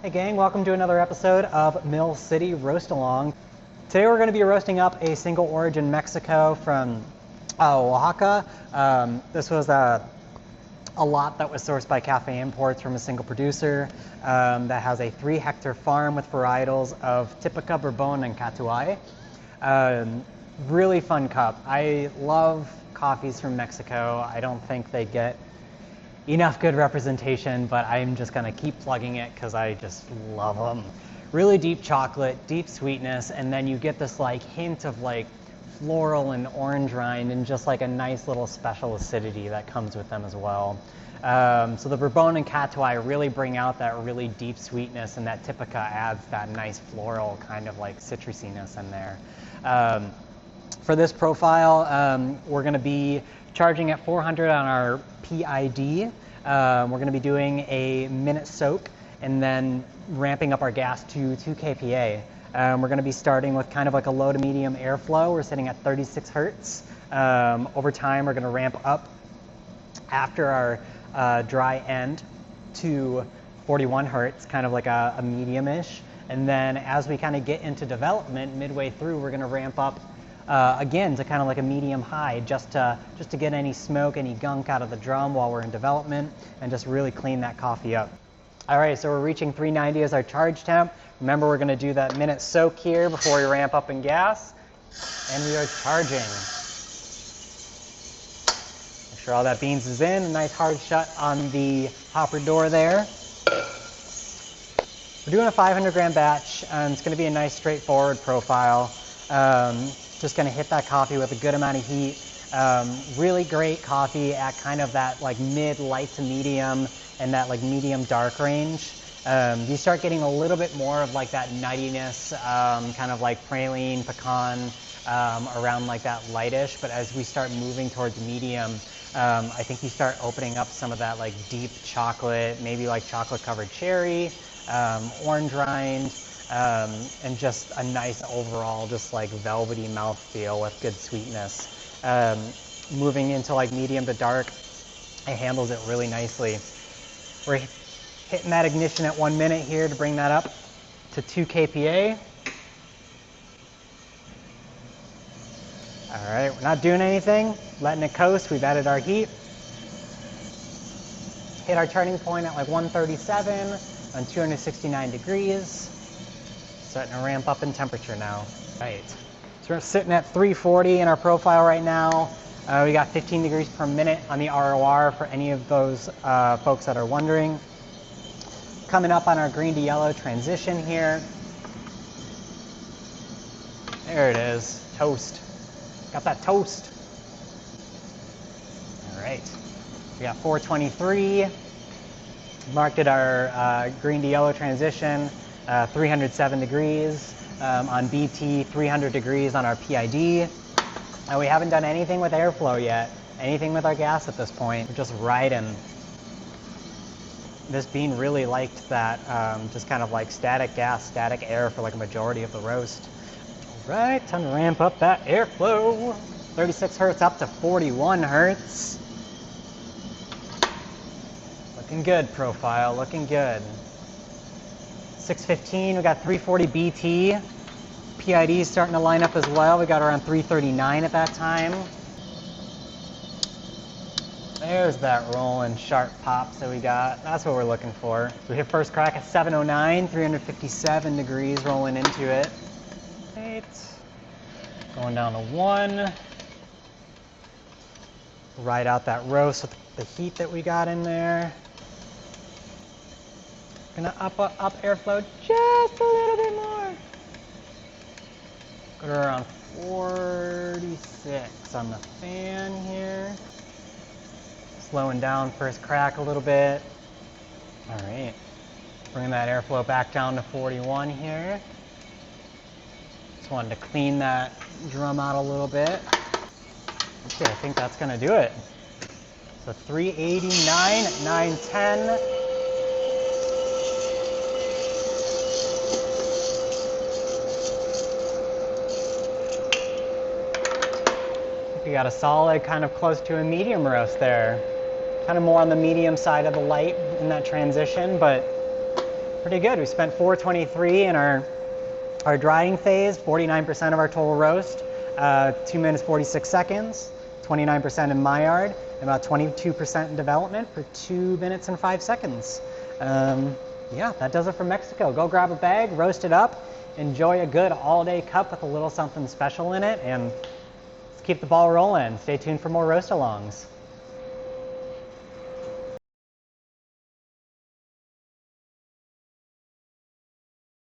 Hey gang, welcome to another episode of Mill City Roast Along. Today we're going to be roasting up a single origin Mexico from Oaxaca. This was a lot that was sourced by Cafe Imports from a single producer that has a 3-hectare farm with varietals of Typica, Bourbon, and Catuay. Really fun cup. I love coffees from Mexico. I don't think they get enough good representation, but I'm just gonna keep plugging it because I just love them. Really deep chocolate, deep sweetness, and then you get this like hint of like floral and orange rind and just like a nice little special acidity that comes with them as well. So the Bourbon and Catuay really bring out that really deep sweetness, and that Typica adds that nice floral kind of like citrusiness in there. For this profile, we're gonna be charging at 400 on our PID. We're going to be doing a minute soak and then ramping up our gas to 2 kPa. We're going to be starting with kind of like a low to medium airflow. We're sitting at 36 hertz. Over time, we're going to ramp up after our dry end to 41 hertz, kind of like a medium-ish. And then as we kind of get into development midway through, we're going to ramp up again to kind of like a medium high, just to get any smoke, any gunk out of the drum while we're in development, and just really clean that coffee up. All right, so we're reaching 390 as our charge temp. Remember, we're going to do that minute soak here before we ramp up in gas, and we are charging. Make sure all that beans is in. A nice hard shut on the hopper door there. We're doing a 500 gram batch, and it's going to be a nice straightforward profile. Just going to hit that coffee with a good amount of heat. Really great coffee at kind of that like mid light to medium and that like medium dark range. You start getting a little bit more of like that nuttiness, kind of like praline, pecan, around like that lightish. But as we start moving towards medium, I think you start opening up some of that like deep chocolate, maybe like chocolate covered cherry, orange rind, and just a nice overall just like velvety mouthfeel with good sweetness. Moving into like medium to dark, it handles it really nicely. We're hitting that ignition at 1 minute here to bring that up to 2 kPa. All right, we're not doing anything, letting it coast. We've added our heat. Hit our turning point at like 137 on 269 degrees. Starting to ramp up in temperature now. Right, so we're sitting at 340 in our profile right now. We got 15 degrees per minute on the ROR for any of those folks that are wondering. Coming up on our green to yellow transition here. There it is, toast. Got that toast. All right, we got 423. Marked at our green to yellow transition. 307 degrees on BT, 300 degrees on our PID. And we haven't done anything with airflow yet, anything with our gas at this point. We're just riding. This bean really liked that just kind of like static gas, static air for like a majority of the roast. All right, time to ramp up that airflow. 36 hertz up to 41 hertz. Looking good, profile, looking good. 615, we got 340 BT. PID is starting to line up as well. We got around 339 at that time. There's that rolling sharp pop that we got. That's what we're looking for. So we hit first crack at 709, 357 degrees rolling into it. Right. Going down to 1. Ride out that roast with the heat that we got in there. Gonna up airflow just a little bit more. Go to around 46 on the fan here. Slowing down first crack a little bit. All right, bringing that airflow back down to 41 here. Just wanted to clean that drum out a little bit. Okay, I think that's gonna do it. So 389 at 910. We got a solid kind of close to a medium roast there. Kind of more on the medium side of the light in that transition, but pretty good. We spent 4:23 in our drying phase, 49% of our total roast, 2 minutes 46 seconds, 29% in Maillard, and about 22% in development for 2 minutes and 5 seconds. Yeah, that does it for Mexico. Go grab a bag, roast it up, enjoy a good all-day cup with a little something special in it, and let's keep the ball rolling. Stay tuned for more roast-alongs.